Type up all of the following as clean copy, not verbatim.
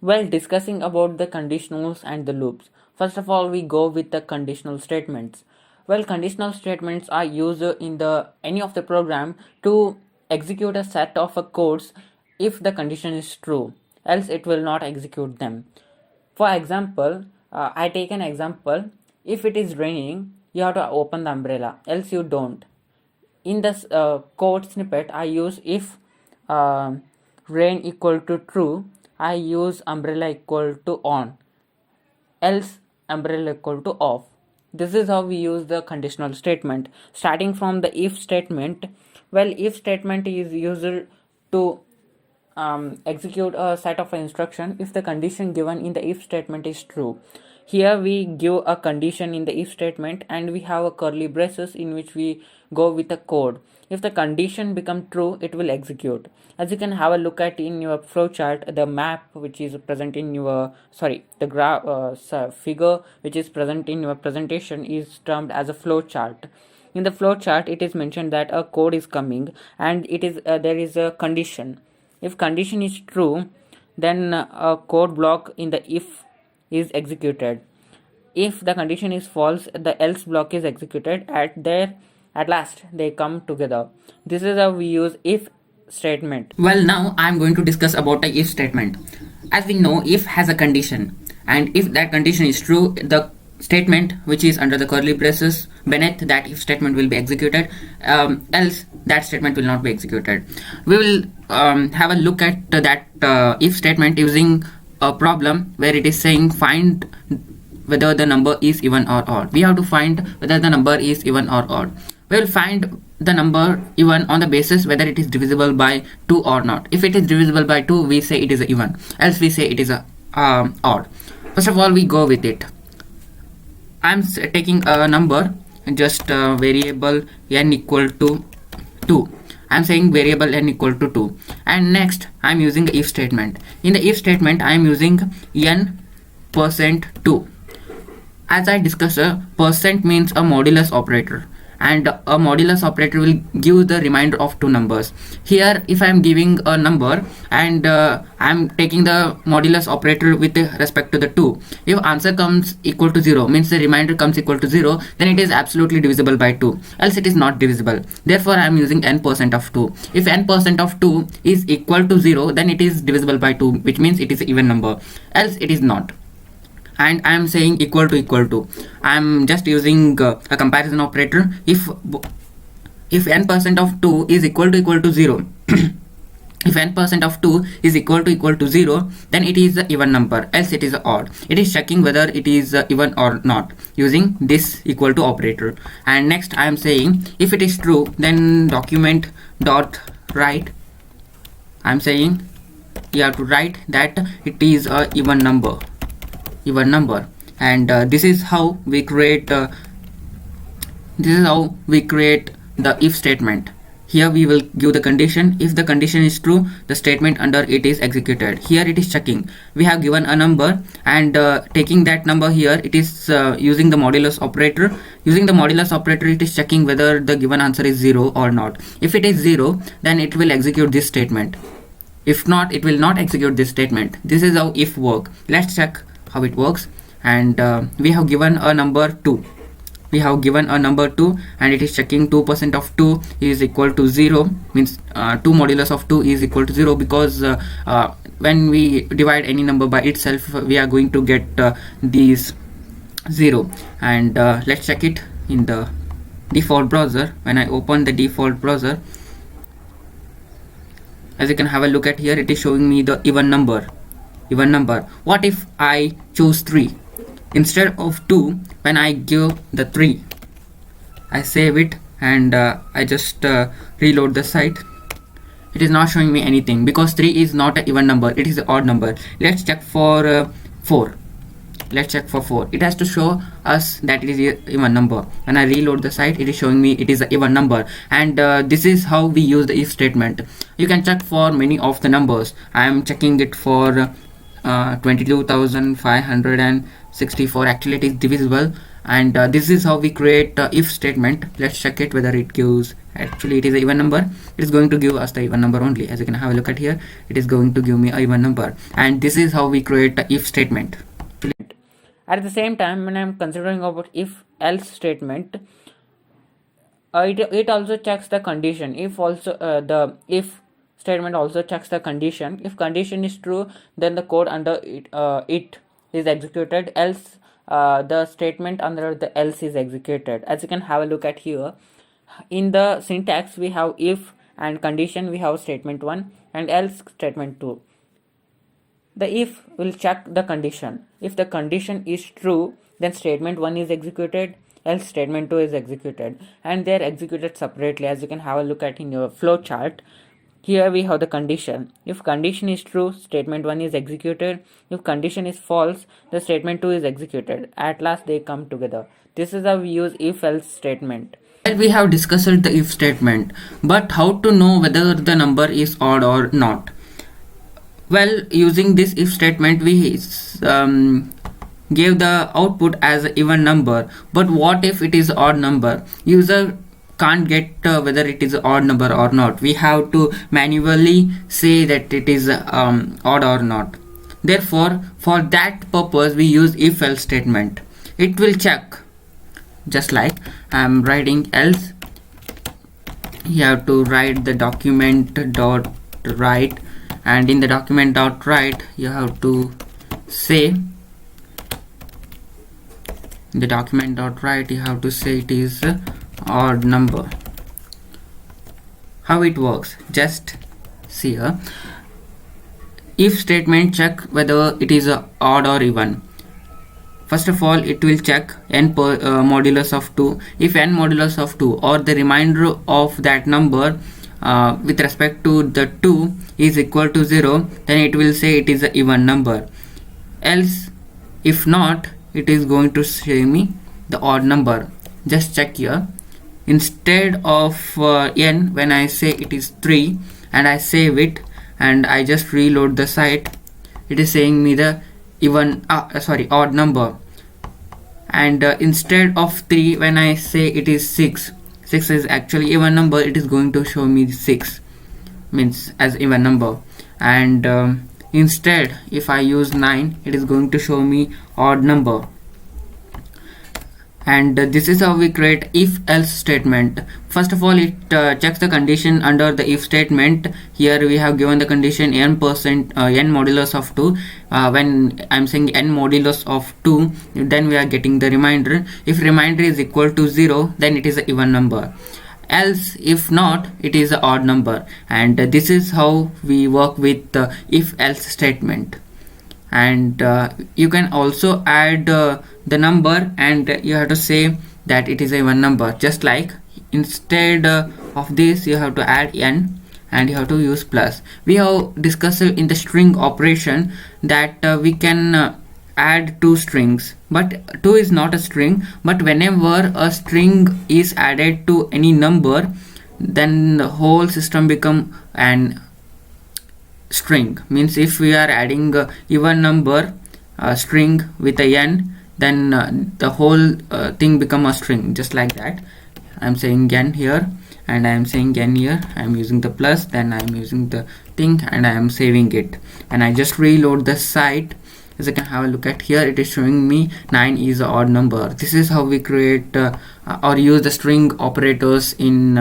Well, discussing about the conditionals and the loops. First of all, we go with the conditional statements. Well, conditional statements are used in the any of the program to execute a set of codes if the condition is true, else it will not execute them. For example, I take an example. If it is raining, you have to open the umbrella, else you don't. In this code snippet, I use if uh, rain equal to true, I use umbrella equal to on, else umbrella equal to off. This is how we use the conditional statement. Starting from the if statement, well, if statement is used to execute a set of instruction if the condition given in the if statement is true. Here we give a condition in the if statement and we have a curly braces in which we go with a code. If the condition become true, it will execute. As you can have a look at in your flowchart, the map which is present in your the graph figure which is present in your presentation is termed as a flowchart. In the flowchart, it is mentioned that a code is coming and it is there is a condition. If condition is true, then a code block in the if is executed. If the condition is false, the else block is executed. At last they come together. This is how we use if statement. Well, now I'm going to discuss about the if statement. As we know, if has a condition, and if that condition is true, the statement which is under the curly braces beneath that if statement will be executed, else that statement will not be executed. We will have a look at that if statement using a problem where it is saying find whether the number is even or odd. We have to find whether the number is even or odd. We will find the number even on the basis whether it is divisible by 2 or not. If it is divisible by 2, we say it is a even, else we say it is a odd. First of all, we go with it. I'm taking a number, just variable n equal to 2. I'm saying variable n equal to 2, and next I'm using if statement. In the if statement, I'm using n%2. As I discussed, percent means a modulus operator, and a modulus operator will give the remainder of two numbers. Here, if I am giving a number and I am taking the modulus operator with respect to the 2, if answer comes equal to 0, means the remainder comes equal to 0, then it is absolutely divisible by 2, else it is not divisible. Therefore, I am using n% of 2. If n% of 2 is equal to 0, then it is divisible by 2, which means it is an even number, else it is not. And I am saying equal to. I am just using a comparison operator. If n% of 2 is equal to 0, if n% of 2 is equal to 0, then it is an even number, else it is odd. It is checking whether it is even or not using this equal to operator. And next I am saying if it is true, then document dot write. I am saying you have to write that it is a even number, and this is how we create the if statement. Here we will give the condition. If the condition is true, the statement under it is executed. Here it is checking. We have given a number, and taking that number here, it is using the modulus operator. Using the modulus operator, it is checking whether the given answer is 0 or not. If it is 0, then it will execute this statement. If not, it will not execute this statement. This is how if work. Let's check how it works. And we have given a number 2. And it is checking 2% of 2 is equal to 0, means 2 modulus of 2 is equal to 0, because when we divide any number by itself, we are going to get these 0. And let's check it in the default browser. When I open the default browser, as you can have a look at here, it is showing me the even number. What if I choose 3 instead of 2? When I give the 3, I save it, and I just reload the site. It is not showing me anything because 3 is not an even number, it is an odd number. Let's check for 4. It has to show us that it is an even number. When I reload the site, it is showing me it is an even number. And this is how we use the if statement. You can check for many of the numbers. I am checking it for 22,564. Actually it is divisible. and this is how we create if statement. Let's check it whether it gives, actually it is a even number. It is going to give us the even number only. As you can have a look at here, it is going to give me a even number, and this is how we create the if statement. At the same time, when I'm considering about if else statement, it also checks the condition. If also the if statement also checks the condition. If condition is true, then the code under it is executed, else the statement under the else is executed. As you can have a look at here, in the syntax we have if and condition, we have statement 1 and else statement 2. The if will check the condition. If the condition is true, then statement 1 is executed, else statement 2 is executed, and they are executed separately. As you can have a look at in your flow chart, here we have the condition. If condition is true, statement 1 is executed. If condition is false, the statement 2 is executed. At last they come together. This is how we use if else statement. We have discussed the if statement, but how to know whether the number is odd or not? Well, using this if statement, we gave the output as an even number, but what if it is odd number? User can't get whether it is odd number or not. We have to manually say that it is odd or not. Therefore, for that purpose, we use if else statement. It will check, just like I'm writing else. You have to write the document dot write, and in the document dot write you have to say, in the document dot write you have to say it is odd number. How it works, just see here. If statement check whether it is odd or even. First of all, it will check n modulus of 2. If n modulus of 2 or the remainder of that number with respect to the 2 is equal to 0, then it will say it is an even number. Else, if not, it is going to show me the odd number. Just check here. Instead of n, when I say it is 3 and I save it and I just reload the site, it is saying me the odd number. And instead of 3, when I say it is 6 is actually even number, it is going to show me 6 means as even number. And instead, if I use 9, it is going to show me odd number. And this is how we create if else statement. First of all, it checks the condition under the if statement. Here we have given the condition n modulus of 2. When I'm saying n modulus of 2, then we are getting the remainder. If remainder is equal to 0, then it is an even number. Else, if not, it is an odd number. And this is how we work with the if else statement. And you can also add the number, and you have to say that it is a even number. Just like instead of this, you have to add n and you have to use plus. We have discussed in the string operation that we can add two strings, but 2 is not a string. But whenever a string is added to any number, then the whole system become an string. Means if we are adding even number string with a n, then the whole thing become a string. Just like that, I'm saying n here and I'm saying n here. I'm using the plus, then I'm using the thing, and I am saving it, and I just reload the site. As you can have a look at here, it is showing me 9 is an odd number. This is how we create or use the string operators in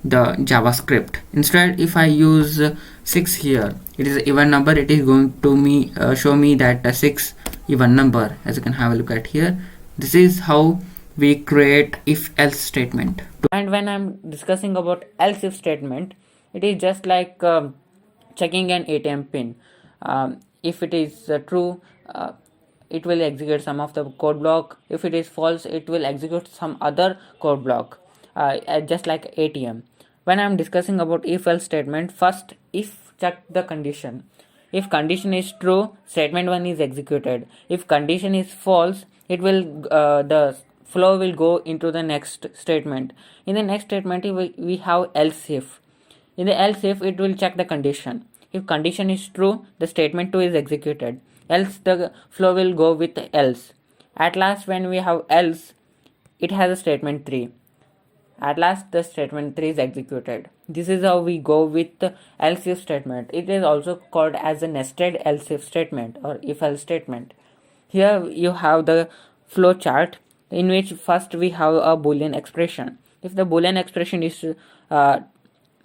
the JavaScript. Instead, if I use 6 here, it is an even number. It is going to show me that 6 even number. As you can have a look at here, this is how we create if else statement. And when I'm discussing about else if statement, it is just like checking an ATM pin. If it is true, it will execute some of the code block. If it is false, it will execute some other code block, just like ATM. When I'm discussing about if else statement, first if check the condition. If condition is true, statement 1 is executed. If condition is false, it will the flow will go into the next statement. In the next statement, we have else if. In the else if, it will check the condition. If condition is true, the statement 2 is executed. Else, the flow will go with else. At last, when we have else, it has a statement 3. At last the statement 3 is executed. This is how we go with the else if statement. It is also called as a nested else if statement or if else statement. Here you have the flow chart in which first we have a boolean expression. If the boolean expression is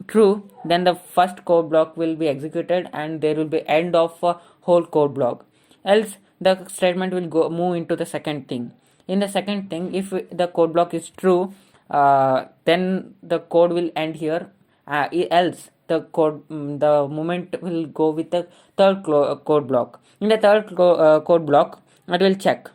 true, then the first code block will be executed and there will be end of a whole code block. Else the statement will move into the second thing. In the second thing, if the code block is true, then the code will end here. Else the moment will go with the third code block. In the third code block, it will check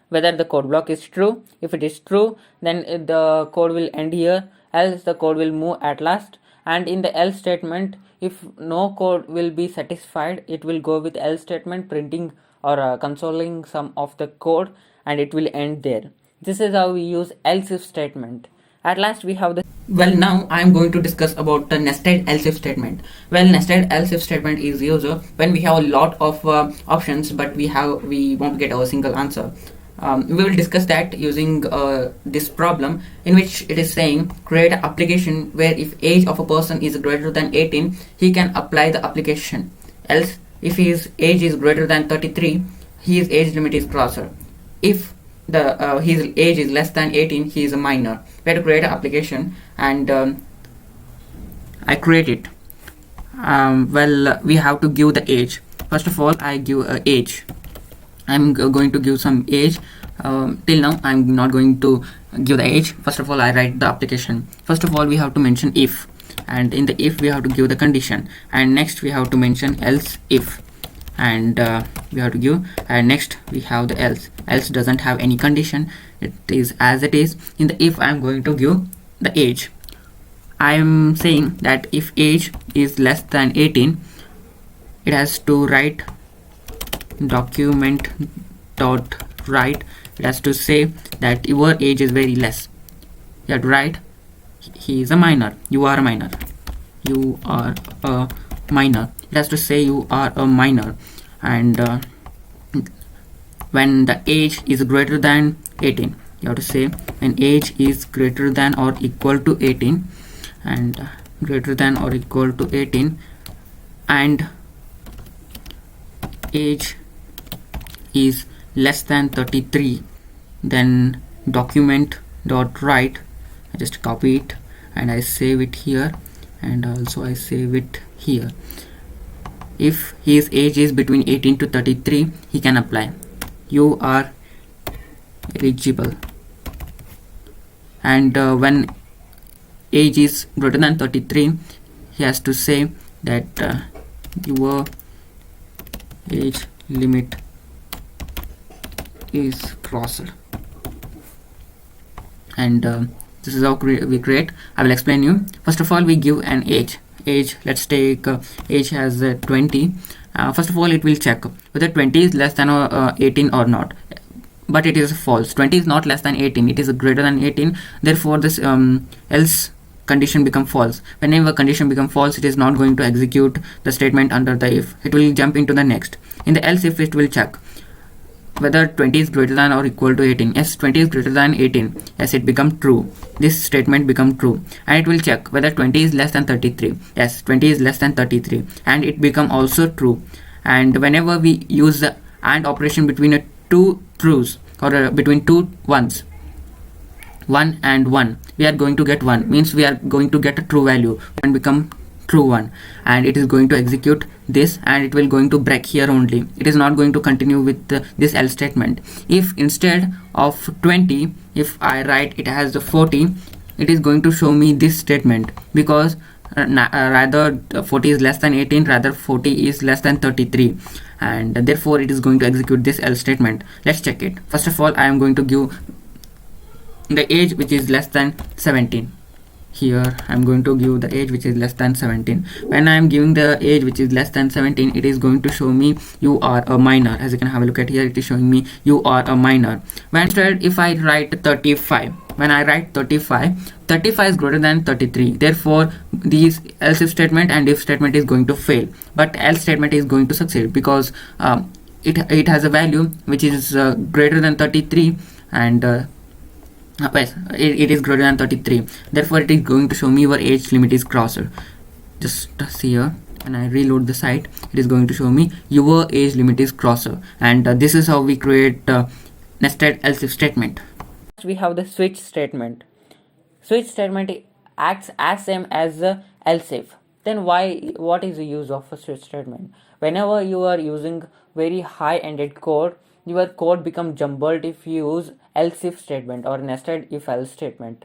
whether the code block is true. If it is true, then the code will end here, else the code will move at last. And in the else statement, if no code will be satisfied, it will go with else statement, printing or consoling some of the code, and it will end there. This is how we use else if statement. At last we have the Well, now I am going to discuss about the nested else if statement. Well, nested else if statement is used when we have a lot of options, but we won't get a single answer. We will discuss that using this problem, in which it is saying create an application where if age of a person is greater than 18, he can apply the application. Else, if his age is greater than 33, his age limit is crossed. If his age is less than 18, he is a minor. We have to create an application, and I create it. Well, we have to give the age. First of all, I give a age. I'm going to give some age. Till now I'm not going to give the age. First of all, I write the application. First of all, we have to mention if, and in the if we have to give the condition, and next we have to mention else if, and we have to give, and next we have the else doesn't have any condition, it is as it is. In the if, I'm going to give the age. I am saying that if age is less than 18, it has to write document dot write. It has to say that your age is very less. You have to write he is a minor, you are a minor, you are a minor. It has to say you are a minor, and when the age is greater than 18, you have to say when age is greater than or equal to 18, and greater than or equal to 18, and age is less than 33, then document dot write. I just copy it and I save it here, and also I save it here. If his age is between 18 to 33, he can apply. You are eligible. And when age is greater than 33, he has to say that your age limit is crossed. And this is how we create. I will explain you. First of all, we give an age. Let's take age as 20. First of all, it will check whether 20 is less than 18 or not, but it is false. 20 is not less than 18, it is greater than 18. Therefore this else condition become false. Whenever condition become false, it is not going to execute the statement under the if. It will jump into the next. In the else if, it will check whether 20 is greater than or equal to 18. Yes, 20 is greater than 18. Yes, it become true. This statement become true. And it will check whether 20 is less than 33. Yes, 20 is less than 33, and it become also true. And whenever we use the AND operation between two truths, or between two ones, 1 and 1, we are going to get 1, means we are going to get a true value and become true one, and it is going to execute this, and it will going to break here only. It is not going to continue with this else statement. If instead of 20, if I write it as 40, it is going to show me this statement, because rather 40 is less than 18, rather 40 is less than 33, and therefore it is going to execute this else statement. Let's check it. First of all, I am going to give the age which is less than 17. Here I am going to give the age which is less than 17. When I am giving the age which is less than 17, it is going to show me you are a minor. As you can have a look at here, it is showing me you are a minor. When instead if I write 35, when I write 35, 35 is greater than 33. Therefore these else if statement and if statement is going to fail, but else statement is going to succeed, because it has a value which is greater than 33, and Yes, it is greater than 33. Therefore, it is going to show me your age limit is crossed. Just see here. When I reload the site, it is going to show me your age limit is crossed. And this is how we create nested else if statement. We have the switch statement. Switch statement acts as same as else if. Then what is the use of a switch statement? Whenever you are using very high ended code, your code becomes jumbled if you use else if statement or nested if else statement.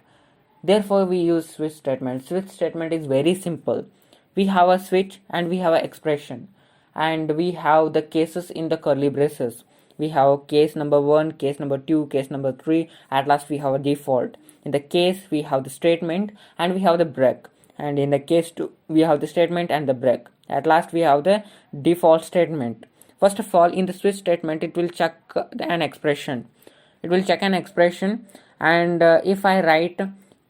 Therefore we use switch statement. Switch statement is very simple. We have a switch and we have an expression, and we have the cases in the curly braces. We have case number 1, case number 2, case number 3. At last we have a default. In the case we have the statement and we have the break, and in the case 2 we have the statement and the break. At last we have the default statement. First of all, in the switch statement it will check an expression. And if I write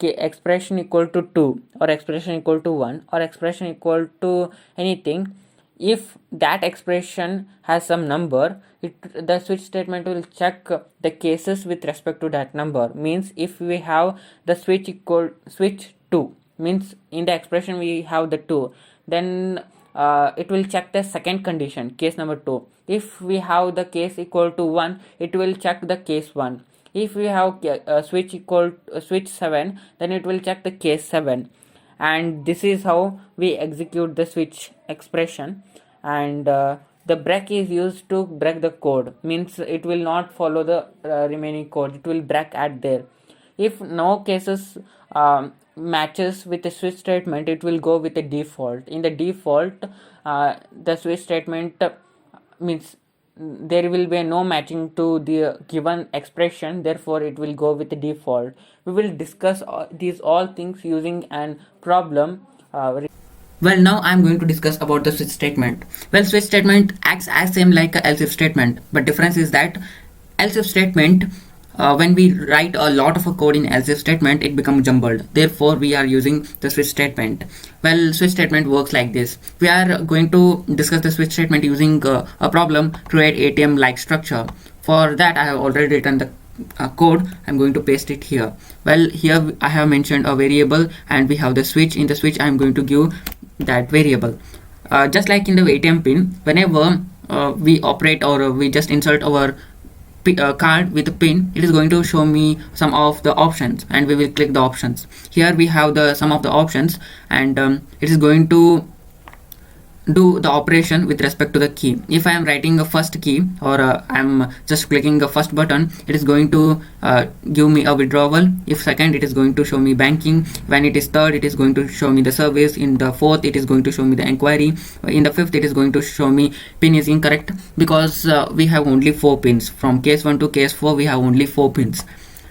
expression equal to 2 or expression equal to 1 or expression equal to anything, if that expression has some number, the switch statement will check the cases with respect to that number. Means if we have the switch 2, means in the expression we have the 2, then it will check the second condition, case number 2. If we have the case equal to 1, it will check the case 1. If we have switch 7, then it will check the case 7. And this is how we execute the switch expression. And the break is used to break the code, means it will not follow the remaining code, it will break at there. If no cases matches with the switch statement, it will go with the default. In the default, the switch statement means there will be no matching to the given expression, therefore it will go with the default. We will discuss these all things using an problem. Well, now I am going to discuss about the switch statement. Well, switch statement acts as same like a else if statement, but difference is that else if statement, when we write a lot of a code in else if statement, it becomes jumbled. Therefore, we are using the switch statement. Well, switch statement works like this. We are going to discuss the switch statement using a problem, create ATM like structure. For that, I have already written the code. I'm going to paste it here. Well, here I have mentioned a variable and we have the switch. In the switch, I'm going to give that variable. Just like in the ATM pin, whenever we operate or we just insert our card with a pin, it is going to show me some of the options and we will click the options. Here we have the some of the options, and it is going to do the operation with respect to the key. If I am writing a first key or I am just clicking the first button, it is going to give me a withdrawal. If second, it is going to show me banking. When it is third, it is going to show me the service. In the fourth, it is going to show me the inquiry. In the fifth, it is going to show me pin is incorrect, because we have only 4 pins. From case 1 to case 4, we have only 4 pins,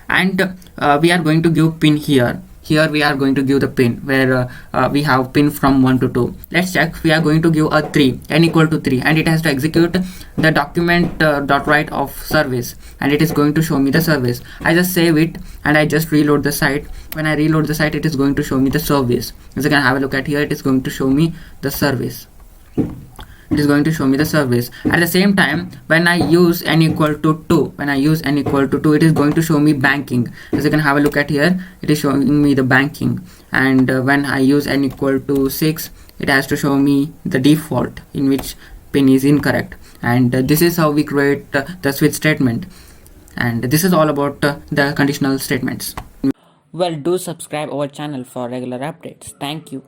and we are going to give pin here. Here we are going to give the pin where we have pin from 1 to 2. Let's check. We are going to give a 3, n equal to 3, and it has to execute the document dot write of service, and it is going to show me the service. I just save it and I just reload the site. When I reload the site, it is going to show me the service. As you can have a look at here, it is going to show me the service. It is going to show me the service. At the same time, when I use n equal to 2, it is going to show me banking. As you can have a look at here, it is showing me the banking. And when I use n equal to 6, it has to show me the default, in which pin is incorrect. And this is how we create the switch statement. And this is all about the conditional statements. Well, do subscribe our channel for regular updates. Thank you.